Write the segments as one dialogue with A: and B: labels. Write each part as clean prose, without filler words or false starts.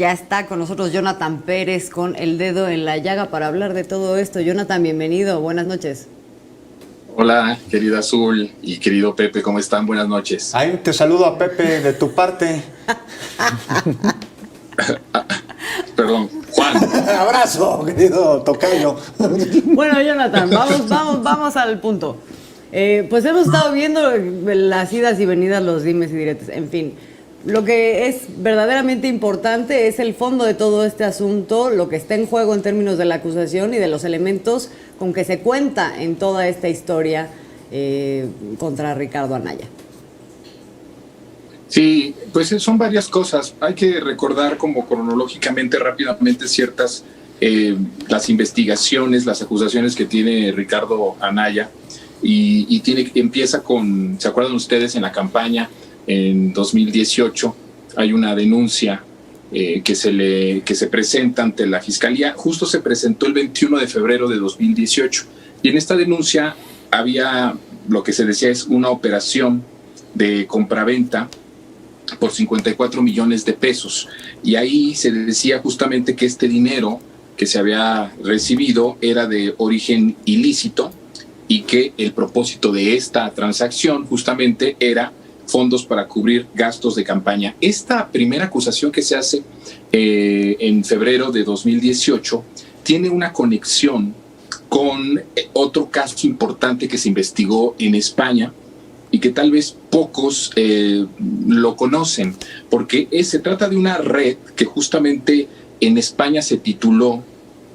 A: Ya está con nosotros Jonathan Pérez con el dedo en la llaga para hablar de todo esto. Jonathan, bienvenido, buenas noches.
B: Hola, querida Azul y querido Pepe, ¿cómo están? Buenas noches.
C: Ahí te saludo a Pepe de tu parte.
B: Perdón, Juan.
C: Abrazo, querido tocayo.
A: Bueno, Jonathan, vamos al punto. Pues hemos estado viendo las idas y venidas, los dimes y diretes, en fin. Lo que es verdaderamente importante es el fondo de todo este asunto, lo que está en juego en términos de la acusación y de los elementos con que se cuenta en toda esta historia contra Ricardo Anaya.
B: Sí, pues son varias cosas. Hay que recordar como cronológicamente, rápidamente, ciertas, las investigaciones, las acusaciones que tiene Ricardo Anaya. Y empieza con, ¿se acuerdan ustedes en la campaña? En 2018 hay una denuncia que se presenta ante la Fiscalía. Justo se presentó el 21 de febrero de 2018. Y en esta denuncia había lo que se decía es una operación de compraventa por 54 millones de pesos. Y ahí se decía justamente que este dinero que se había recibido era de origen ilícito y que el propósito de esta transacción justamente era fondos para cubrir gastos de campaña. Esta primera acusación que se hace en febrero de 2018 tiene una conexión con otro caso importante que se investigó en España y que tal vez pocos lo conocen, porque se trata de una red que justamente en España se tituló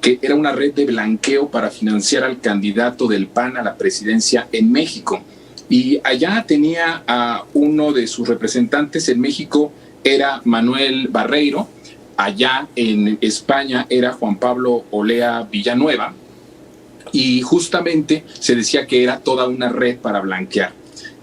B: que era una red de blanqueo para financiar al candidato del PAN a la presidencia en México. Y allá tenía a uno de sus representantes en México, era Manuel Barreiro. Allá en España era Juan Pablo Olea Villanueva. Y justamente se decía que era toda una red para blanquear.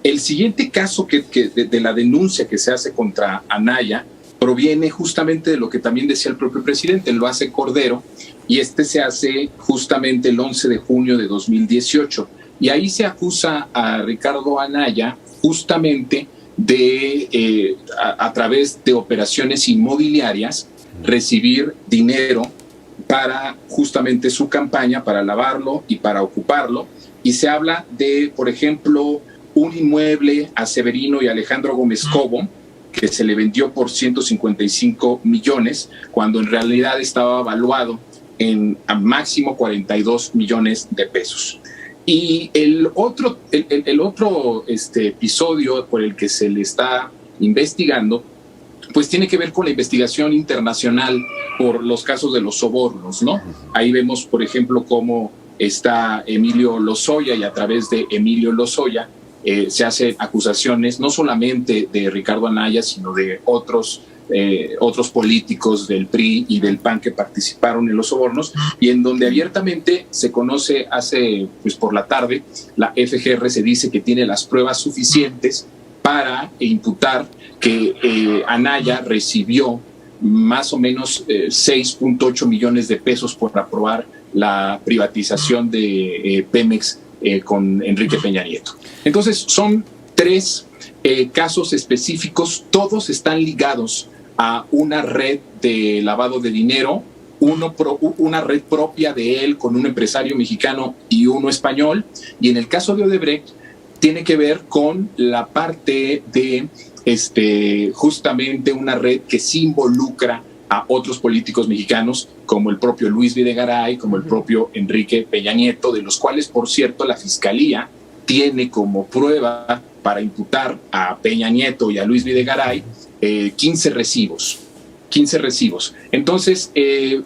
B: El siguiente caso de la denuncia que se hace contra Anaya proviene justamente de lo que también decía el propio presidente, lo hace Cordero, y se hace justamente el 11 de junio de 2018. Y ahí se acusa a Ricardo Anaya justamente de, a través de operaciones inmobiliarias, recibir dinero para justamente su campaña, para lavarlo y para ocuparlo. Y se habla de, por ejemplo, un inmueble a Severino y Alejandro Gómez Cobo, que se le vendió por 155 millones, cuando en realidad estaba evaluado en a máximo 42 millones de pesos. Y el otro episodio por el que se le está investigando, pues tiene que ver con la investigación internacional por los casos de los sobornos, ¿no? Ahí vemos, por ejemplo, cómo está Emilio Lozoya, y a través de Emilio Lozoya se hacen acusaciones no solamente de Ricardo Anaya, sino de otros políticos del PRI y del PAN que participaron en los sobornos, y en donde abiertamente se conoce pues por la tarde, la FGR se dice que tiene las pruebas suficientes para imputar que Anaya recibió más o menos 6.8 millones de pesos por aprobar la privatización de Pemex con Enrique Peña Nieto. Entonces son tres casos específicos, todos están ligados a una red de lavado de dinero, una red propia de él con un empresario mexicano y uno español, y en el caso de Odebrecht tiene que ver con la parte de justamente una red que sí involucra a otros políticos mexicanos, como el propio Luis Videgaray, como el propio Enrique Peña Nieto, de los cuales, por cierto, la Fiscalía tiene como prueba para imputar a Peña Nieto y a Luis Videgaray 15 recibos. Entonces,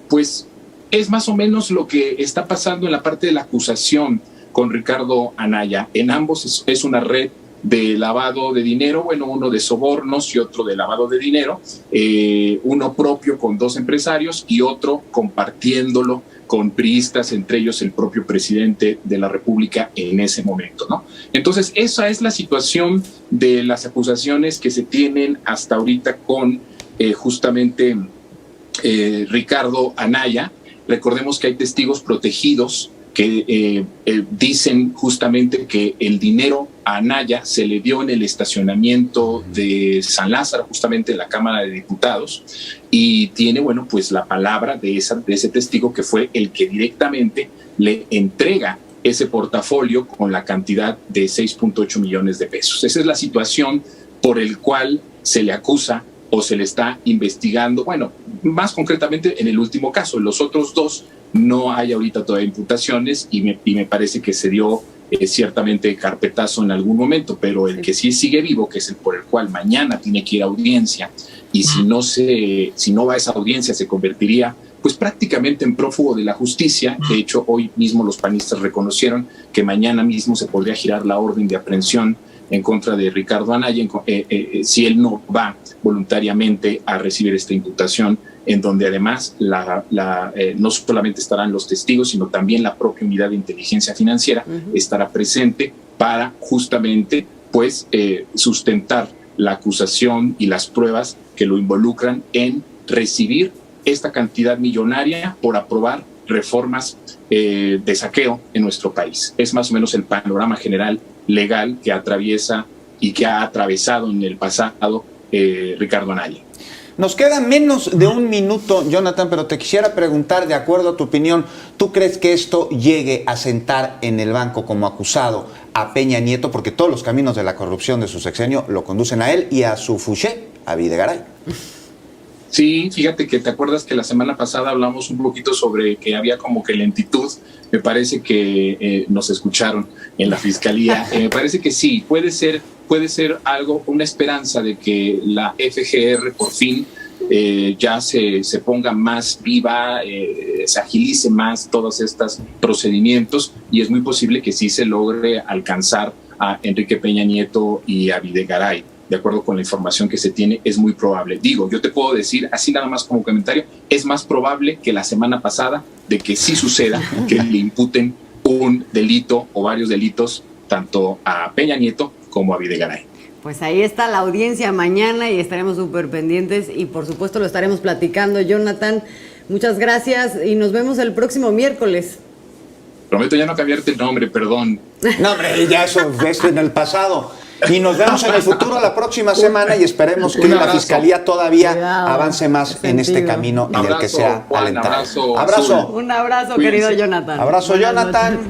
B: pues es más o menos lo que está pasando en la parte de la acusación con Ricardo Anaya. En ambos es una red de lavado de dinero, bueno, uno de sobornos y otro de lavado de dinero, uno propio con dos empresarios y otro compartiéndolo con priistas, entre ellos el propio presidente de la República en ese momento, ¿no? Entonces, esa es la situación de las acusaciones que se tienen hasta ahorita con Ricardo Anaya. Recordemos que hay testigos protegidos que dicen justamente que el dinero a Anaya se le dio en el estacionamiento de San Lázaro, justamente en la Cámara de Diputados, y tiene, bueno, pues la palabra de ese testigo que fue el que directamente le entrega ese portafolio con la cantidad de 6.8 millones de pesos. Esa es la situación por el cual se le acusa o se le está investigando, bueno, más concretamente en el último caso. Los otros dos no hay ahorita todavía imputaciones y me parece que se dio ciertamente carpetazo en algún momento, pero el que sí sigue vivo, que es el por el cual mañana tiene que ir a audiencia, y si no va a esa audiencia se convertiría pues prácticamente en prófugo de la justicia. De hecho, hoy mismo los panistas reconocieron que mañana mismo se podría girar la orden de aprehensión en contra de Ricardo Anaya si él no va voluntariamente a recibir esta imputación, en donde además no solamente estarán los testigos, sino también la propia unidad de inteligencia financiera estará presente para justamente pues sustentar la acusación y las pruebas que lo involucran en recibir esta cantidad millonaria por aprobar reformas de saqueo en nuestro país. Es más o menos el panorama general legal que atraviesa y que ha atravesado en el pasado Ricardo Anaya.
C: Nos queda menos de un minuto, Jonathan, pero te quisiera preguntar, de acuerdo a tu opinión, ¿tú crees que esto llegue a sentar en el banco como acusado a Peña Nieto? Porque todos los caminos de la corrupción de su sexenio lo conducen a él y a su fouché, a Videgaray.
B: Sí, fíjate que te acuerdas que la semana pasada hablamos un poquito sobre que había como que lentitud. Me parece que nos escucharon en la fiscalía. Me parece que sí, puede ser algo, una esperanza de que la FGR por fin ya se ponga más viva, se agilice más todos estos procedimientos, y es muy posible que sí se logre alcanzar a Enrique Peña Nieto y a Videgaray. De acuerdo con la información que se tiene, es muy probable. Digo, yo te puedo decir, así nada más como comentario, es más probable que la semana pasada de que sí suceda, que le imputen un delito o varios delitos tanto a Peña Nieto como a Videgaray.
A: Pues ahí está la audiencia mañana y estaremos súper pendientes y por supuesto lo estaremos platicando. Jonathan, muchas gracias y nos vemos el próximo miércoles.
B: Prometo ya no cambiarte el nombre, perdón.
C: No, hombre, ya eso es en el pasado. Y nos vemos en el futuro la próxima semana y esperemos que la Fiscalía todavía avance más en este camino y del que sea alentado.
B: Abrazo.
A: Un abrazo, querido Jonathan.
C: Abrazo, Jonathan.